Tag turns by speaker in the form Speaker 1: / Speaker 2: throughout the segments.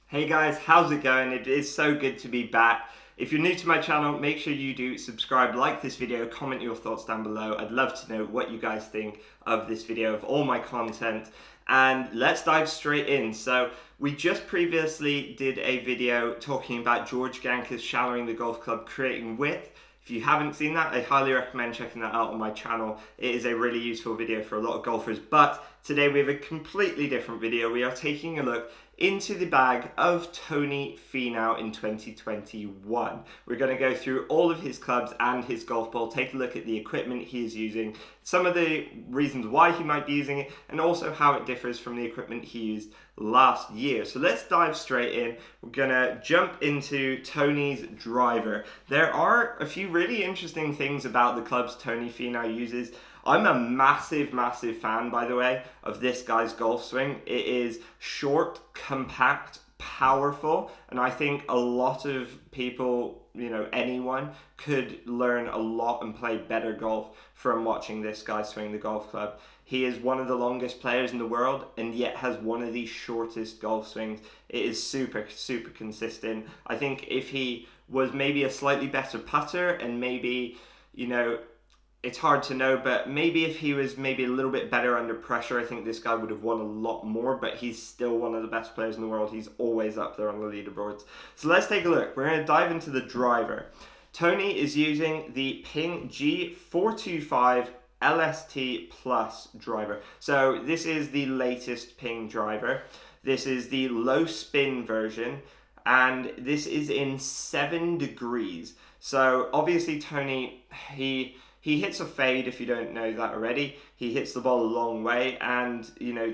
Speaker 1: Hey guys, how's it going? It is so good to be back. If you're new to my channel, make sure you do subscribe, like this video, comment your thoughts down below. I'd love to know what you guys think of this video, of all my content. And let's dive straight in. So we just previously did a video talking about George Ganker's shallowing the golf club, creating width. If you haven't seen that, I highly recommend checking that out on my channel. It is a really useful video for a lot of golfers. But today we have a completely different video. We are taking a look into the bag of Tony Finau in 2021. We're going to go through all of his clubs and his golf ball, take a look at the equipment he is using, some of the reasons why he might be using it, and also how it differs from the equipment he used last year. So let's dive straight in. We're going to jump into Tony's driver. There are a few really interesting things about the clubs Tony Finau uses. I'm a massive fan, by the way, of this guy's golf swing. It is short, compact, powerful, and I think a lot of people, anyone could learn a lot and play better golf from watching this guy swing the golf club. He is one of the longest players in the world and yet has one of the shortest golf swings. It is super consistent. I think if he was maybe a slightly better putter and maybe, it's hard to know, but maybe if he was maybe a little bit better under pressure, I think this guy would have won a lot more, but he's still one of the best players in the world. He's always up there on the leaderboards. So let's take a look. We're going to dive into the driver. Tony is using the Ping G425 LST Plus driver. So this is the latest Ping driver. This is the low spin version, and this is in 7 degrees. So obviously Tony, he hits a fade, if you don't know that already. He hits the ball a long way, and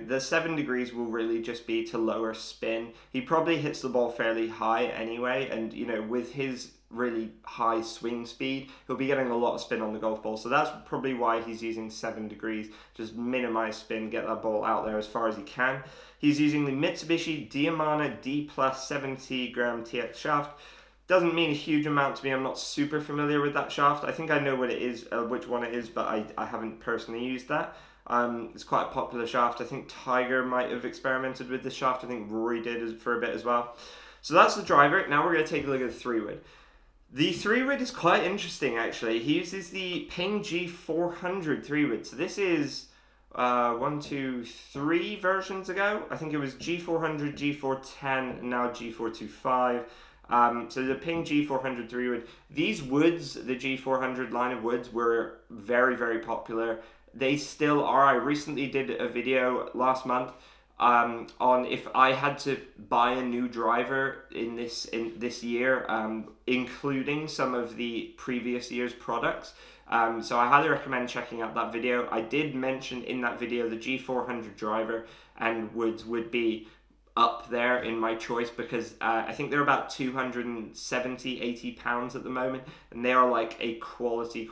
Speaker 1: the 7 degrees will really just be to lower spin. He probably hits the ball fairly high anyway, and with his really high swing speed, he'll be getting a lot of spin on the golf ball. So that's probably why he's using 7 degrees. Just minimize spin, get that ball out there as far as he can. He's using the Mitsubishi Diamana D Plus 70 gram TX shaft. Doesn't mean a huge amount to me. I'm not super familiar with that shaft. I think I know what it is, which one it is, but I haven't personally used that. It's quite a popular shaft. I think Tiger might have experimented with this shaft. I think Rory did for a bit as well. So that's the driver. Now we're going to take a look at the 3-wood. The 3-wood is quite interesting, actually. He uses the Ping G400 3-wood. So this is 3 versions ago. I think it was G400, G410, and now G425. So the Ping G400 3-wood, these woods, the G400 line of woods, were very popular. They still are. I recently did a video last month on if I had to buy a new driver in this year, including some of the previous year's products. So I highly recommend checking out that video. I did mention in that video the G400 driver and woods would be up there in my choice because I think they're about 270-80 pounds at the moment, and they are like a quality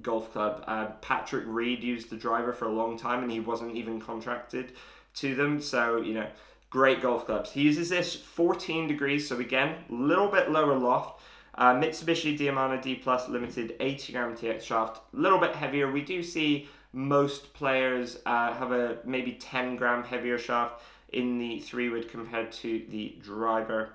Speaker 1: golf club. Patrick Reed used the driver for a long time and he wasn't even contracted to them, so great golf clubs. He uses this 14 degrees, so again a little bit lower loft. Mitsubishi Diamana D Plus Limited 80 gram TX shaft, a little bit heavier. We do see most players have a maybe 10 gram heavier shaft in the 3-wood compared to the driver.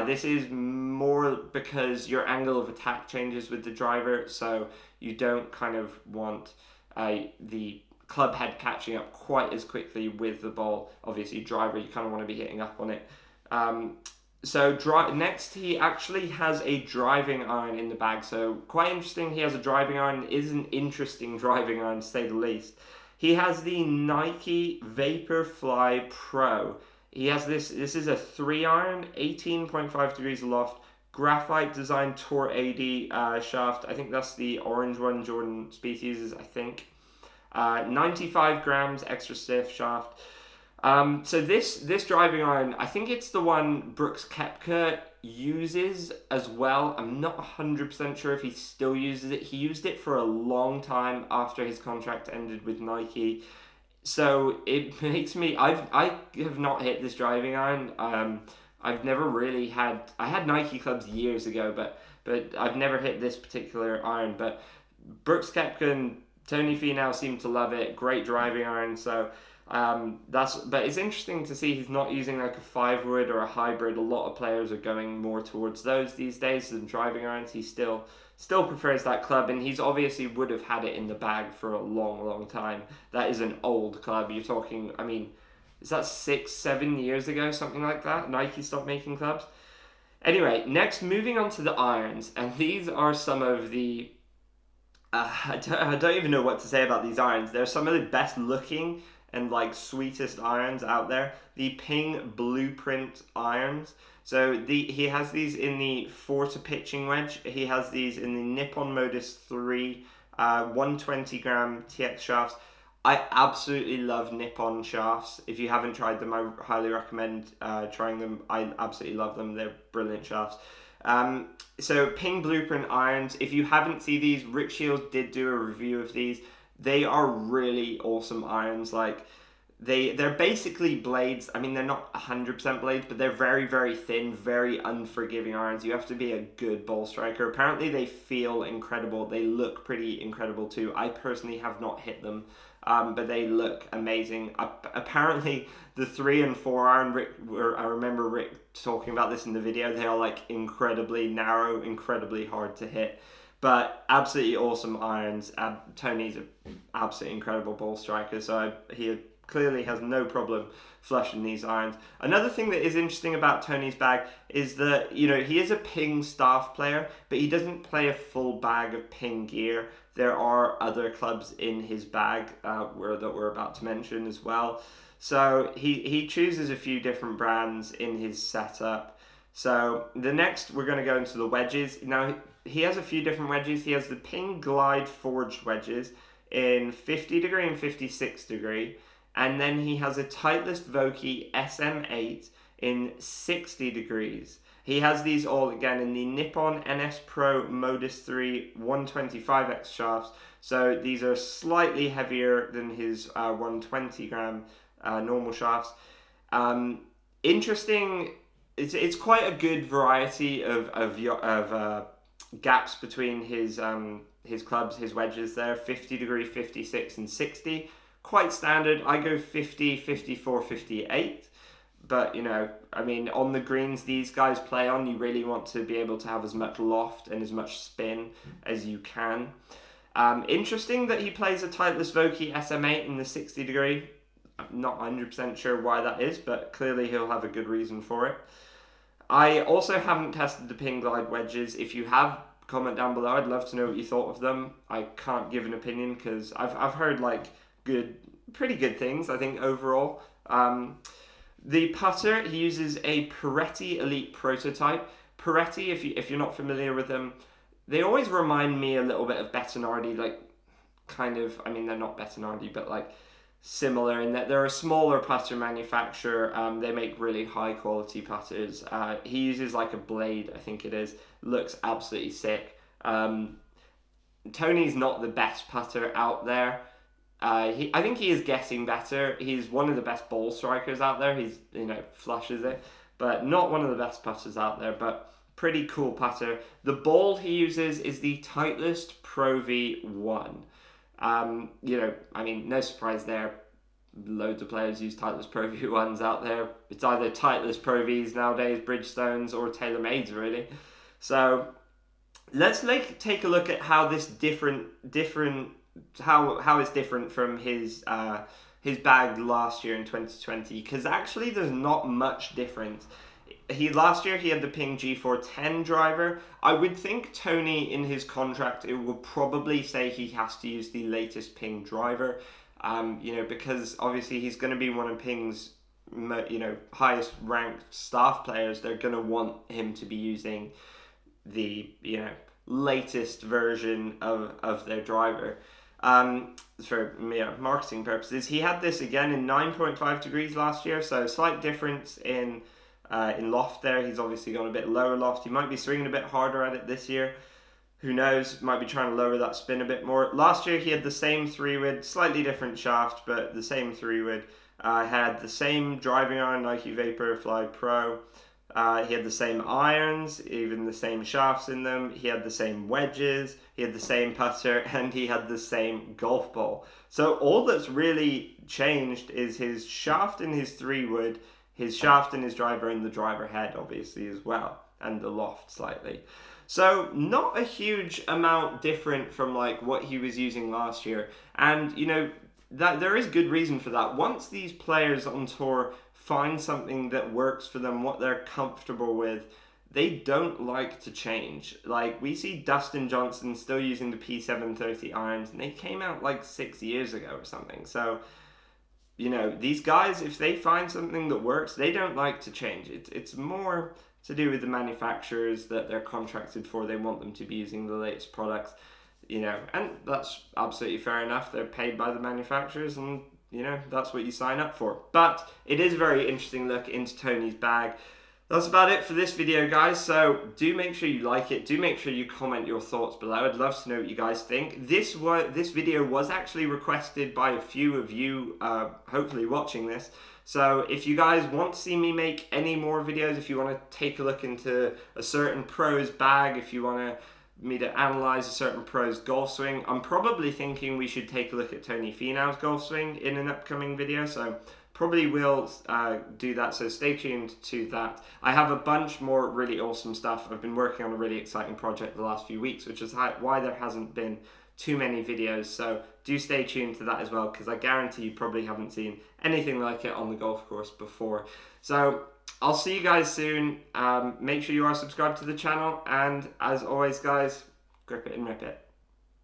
Speaker 1: This is more because your angle of attack changes with the driver, so you don't kind of want the club head catching up quite as quickly with the ball. Obviously driver, you kind of want to be hitting up on it. Next he actually has a driving iron in the bag, so quite interesting. He has a driving iron. It is an interesting driving iron to say the least. He has the Nike Vaporfly Pro. He has this is a 3-iron, 18.5 degrees loft, graphite design Tour AD shaft. I think that's the orange one Jordan Spieth uses, I think. 95 grams extra stiff shaft. So this driving iron, I think it's the one Brooks Koepka uses as well. I'm not 100% sure if he still uses it. He used it for a long time after his contract ended with Nike. So it makes me, I have not hit this driving iron. I've never really I had Nike clubs years ago, but I've never hit this particular iron. But Brooks Koepka and Tony Finau seem to love it. Great driving iron. So But it's interesting to see he's not using like a 5-wood or a hybrid. A lot of players are going more towards those these days than driving irons. He still prefers that club, and he's obviously would have had it in the bag for a long time. That is an old club. You're talking, I mean, is that 6-7 years ago, something like that? Nike stopped making clubs. Anyway, next, moving on to the irons, and these are some of the I don't even know what to say about these irons. They're some of the best looking and like sweetest irons out there. The Ping Blueprint irons. So he has these in the Forta pitching wedge. He has these in the Nippon Modus 3 120 gram TX shafts. I absolutely love Nippon shafts. If you haven't tried them, I highly recommend trying them. I absolutely love them. They're brilliant shafts. So Ping Blueprint irons, if you haven't seen these, Rick Shields did do a review of these. They are really awesome irons. Like they're basically blades. I mean, they're not 100% blades, but they're very thin, very unforgiving irons. You have to be a good ball striker. Apparently they feel incredible. They look pretty incredible too. I personally have not hit them, but they look amazing. Apparently the 3 and 4 iron, I remember Rick talking about this in the video, they are like incredibly narrow, incredibly hard to hit. But absolutely awesome irons. Tony's an absolutely incredible ball striker, so he clearly has no problem flushing these irons. Another thing that is interesting about Tony's bag is that, you know, he is a Ping staff player, but he doesn't play a full bag of Ping gear. There are other clubs in his bag that we're about to mention as well. So he chooses a few different brands in his setup. So the next, we're going to go into the wedges. Now, he has a few different wedges. He has the Ping Glide forged wedges in 50 degree and 56 degree. And then he has a Titleist Vokey SM8 in 60 degrees. He has these all again in the Nippon NS Pro Modus 3 125X shafts. So these are slightly heavier than his 120 gram normal shafts. Interesting. It's quite a good variety of gaps between his clubs, his wedges there. 50 degree, 56 and 60. Quite standard. I go 50, 54, 58. But, you know, I mean, on the greens these guys play on, you really want to be able to have as much loft and as much spin as you can. Interesting that he plays a Titleist Vokey SM8 in the 60 degree. I'm not 100% sure why that is, but clearly he'll have a good reason for it. I also haven't tested the Ping Glide wedges. If you have, comment down below. I'd love to know what you thought of them. I can't give an opinion because I've heard like pretty good things, I think, overall. The putter, he uses a Peretti Elite prototype. Peretti, if you're not familiar with them, they always remind me a little bit of Bettinardi, like kind of, I mean, they're not Bettinardi, but like similar in that they're a smaller putter manufacturer. They make really high quality putters. He uses like a blade, I think it is. Looks absolutely sick. Tony's not the best putter out there. I think he is getting better. He's one of the best ball strikers out there. He's, you know, flushes it, but not one of the best putters out there, but pretty cool putter. The ball he uses is the Titleist Pro V1. You know, I mean, no surprise there. Loads of players use Titleist Pro V1s out there. It's either Titleist Pro Vs nowadays, Bridgestones, or TaylorMades, really. So let's take a look at how this how it's different from his bag last year in 2020, because actually there's not much difference. Last year he had the Ping G410 driver. I would think Tony in his contract, it will probably say he has to use the latest Ping driver, you know, because obviously he's going to be one of Ping's, you know, highest ranked staff players. They're going to want him to be using the, you know, latest version of their driver. For marketing purposes. He had this again in 9.5 degrees last year, so slight difference in loft there. He's obviously gone a bit lower loft. He might be swinging a bit harder at it this year. Who knows? Might be trying to lower that spin a bit more. Last year he had the same 3-wood, slightly different shaft, but the same 3-wood. Had the same driving iron, Nike Vaporfly Pro. He had the same irons, even the same shafts in them. He had the same wedges, he had the same putter, and he had the same golf ball. So all that's really changed is his shaft and his 3-wood, his shaft and his driver, and the driver head obviously as well, and the loft slightly. So not a huge amount different from like what he was using last year. And you know, that there is good reason for that. Once these players on tour find something that works for them, what they're comfortable with, they don't like to change. Like we see Dustin Johnson still using the P730 irons, and they came out like 6 years ago or something. So, you know, these guys, if they find something that works, they don't like to change. It's more to do with the manufacturers that they're contracted for. They want them to be using the latest products, you know, and that's absolutely fair enough. They're paid by the manufacturers, and you know, that's what you sign up for. But it is a very interesting look into Tony's bag. That's about it for this video, guys. So do make sure you like it. Do make sure you comment your thoughts below. I'd love to know what you guys think. This video was actually requested by a few of you, hopefully watching this. So if you guys want to see me make any more videos, if you want to take a look into a certain pro's bag, if you want me to analyze a certain pro's golf swing, I'm probably thinking we should take a look at Tony Finau's golf swing in an upcoming video, so probably will do that, so stay tuned to that. I have a bunch more really awesome stuff. I've been working on a really exciting project the last few weeks, which is why there hasn't been too many videos, so do stay tuned to that as well, because I guarantee you probably haven't seen anything like it on the golf course before. So I'll see you guys soon. Make sure you are subscribed to the channel, and as always guys, grip it and rip it.